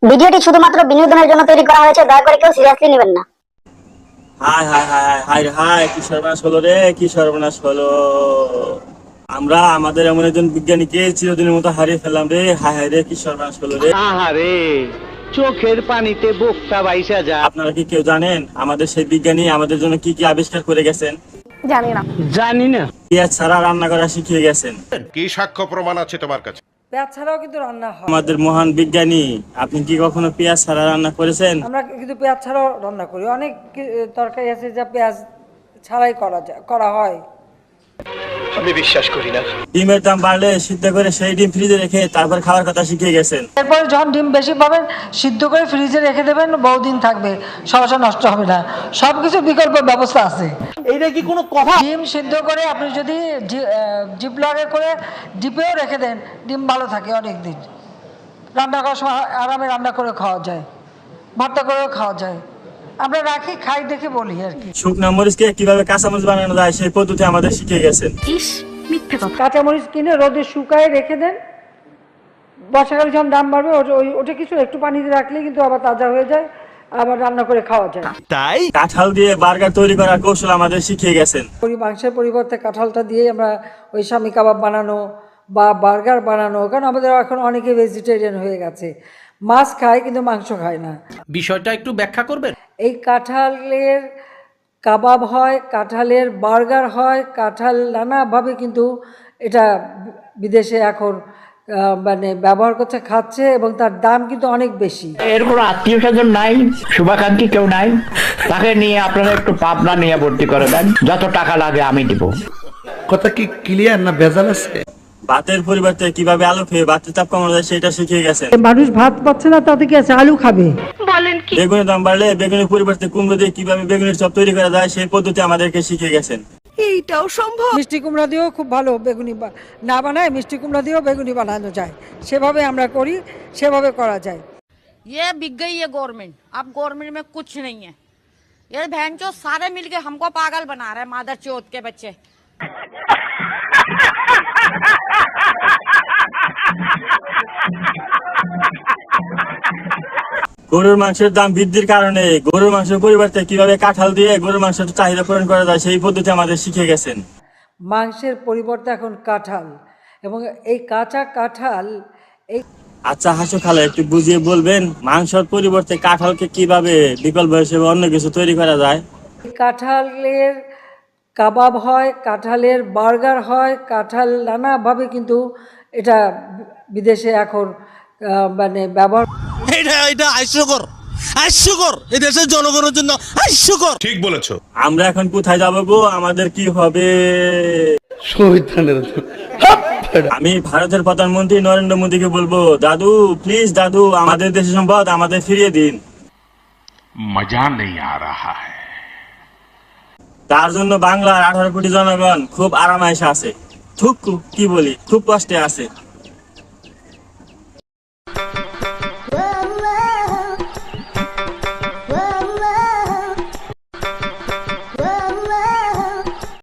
ভিডিওটি শুধুমাত্র বিনোদনের জন্য তৈরি করা হয়েছে, দয়া করে কেউ সিরিয়াসলি নেবেন না। High high high high high high, কি সর্বনাশ হলো রে, কি সর্বনাশ হলো। আমরা আমাদের এমন একজন বিজ্ঞানীকে চিরদিনের মতো হারিয়ে ফেললাম রে। হাই হাই রে, কি সর্বনাশ হলো রে। আহারে, চোখের পানিতে বোকটা বাইসা যা। আপনারা কি কেউ জানেন আমাদের সেই বিজ্ঞানী আমাদের জন্য কি কি আবিষ্কার করে গেছেন? জানি না। পেঁয়াজ ছাড়া রান্না করা শিখিয়ে গেছেন। কি সাক্ষ্য প্রমাণ আছে তোমার কাছে? পেঁয়াজ ছাড়াও কিন্তু রান্না হয়। আমাদের মহান বিজ্ঞানী, আপনি কি কখনো পেঁয়াজ ছাড়া রান্না করেছেন? আমরা কিন্তু পেঁয়াজ ছাড়াও রান্না করি। অনেক তরকারি আছে যা পেঁয়াজ ছাড়াই করা হয়। আমি বিশ্বাস করি না। ডিমের দাম বাড়লে সিদ্ধ করে সেই ডিম ফ্রিজে রেখে তারপর খাওয়ার কথা শিখিয়ে গেছেন। এরপরে যখন ডিম বেশি পাবেন সিদ্ধ করে ফ্রিজে রেখে দেবেন, বহুদিন থাকবে, সহসা নষ্ট হবে না। সব কিছু বিকল্প ব্যবস্থা আছে। এইটা কি কোনো কথা? ডিম সিদ্ধ করে আপনি যদি জিপলকে করে ডিপেও রেখে দেন, ডিম ভালো থাকে অনেক দিন। রান্না করার সময় আরামে রান্না করে খাওয়া যায়, ভর্তা করেও খাওয়া যায়। আমরা রাখি, খাই দেখে বলি আর কি। শুকনো মরিচকে কিভাবে কাঁচামরিচ বানানো যায় সেই পদ্ধতি আমাদের শিখিয়ে গেছেন। কাঁচামরিচ কিনে রোদে শুকায় রেখে দেন, বর্ষাকালে যখন দাম বাড়বে ওটা কিছু একটু পানিতে রাখলে কিন্তু আবার তাজা হয়ে যায়, আবার রান্না করে খাওয়া যায়। তাই কাঁঠাল দিয়ে বার্গার তৈরি করার কৌশল আমাদের শিখিয়ে গেছেন। মাংসের পরিবর্তে কাঁঠালটা দিয়ে আমরা ওই স্বামী কাবাব বানানো বা বার্গার বানানো, কারণ আমাদের এখন অনেকে ভেজিটেরিয়ান হয়ে গেছে, মাছ খায় কিন্তু মাংস খায় না। বিষয়টা একটু ব্যাখ্যা করবেন? এই কাঁঠালের কাবাব হয়, কাঁঠালের বার্গার হয়, কাঁঠাল নানাভাবে কিন্তু এটা বিদেশে এখন মানে ব্যবহার করছে, খাচ্ছে, এবং তার দাম কিন্তু অনেক বেশি। এর কোনো আত্মীয় স্বজন নাই, শুভাকাঙ্ক্ষী কেউ নাই, তাকে নিয়ে আপনারা একটু পাবনা নিয়ে ভর্তি করে দেন, যত টাকা লাগে আমি দিব। কথা কি ক্লিয়ার না ভেজাল আছে? ভাতের পরিবর্তে কিভাবে আলু খেয়ে ভাতের তাপ কমানো যায় সেটা শিখিয়ে গেছেন। মানুষ ভাত পাচ্ছে না, তাতে কি আছে, আলু খাবে। বেগুনের দাম বাড়লে বেগুনের পরিবর্তে কুমড়ো দিয়ে কিভাবে বেগুনের চপ তৈরি করা যায় সেই পদ্ধতি আমাদেরকে শিখিয়ে গেছেন। মিষ্টি কুমড়া দিয়েও খুব ভালো বেগুনি না বানায়, মিষ্টি কুমড়া দিয়েও বেগুনি বানানো যায়। সেভাবে আমরা করি, সেভাবে করা যায়। ये बिक गई है गवर्नमेंट। अब गवर्नमेंट में कुछ नहीं है। ये भैंचो सारे मिलके हमको पागल बना रहे हैं, मादर चौथ के बच्चे। গরুর মাংসের দাম বৃদ্ধির কারণে গরুর মাংসের পরিবর্তে কিভাবে কাঁঠাল দিয়ে গরুর মাংসের চাহিদা পূরণ করা যায় সেই পদ্ধতি আমাদের শিখিয়ে গেছেন। মাংসের পরিবর্তে এখন কাঁঠাল, এবং এই কাঁচা কাঁঠাল এই আচ্ছা হাসু খালা, একটু বুঝিয়ে বলবেন মাংসের পরিবর্তে কাঁঠালকে কিভাবে বিকল্প হিসেবে অন্য কিছু তৈরি করা যায়? কাঁঠালের কাবাব হয়, কাঁঠালের বার্গার হয়, কাঁঠাল নানাভাবে কিন্তু এটা বিদেশে এখন মানে ব্যবহার। এটা হাস্যকর এই দেশের জনগণের জন্য হাস্যকর। ঠিক বলেছো। আমরা এখন কোথায় যাবো গো, আমাদের কি হবে? আমি ভারতের প্রধানমন্ত্রী নরেন্দ্র মোদীকে বলবো, দাদু প্লিজ দাদু, আমাদের দেশের সম্পদ আমাদের ফিরিয়ে দিন। মজা নেই আ রাহা হ্যায়। তার জন্য বাংলার 18 কোটি জনগণ খুব আরামায়েশে আছে, কি বলি, খুব কষ্টে আছে।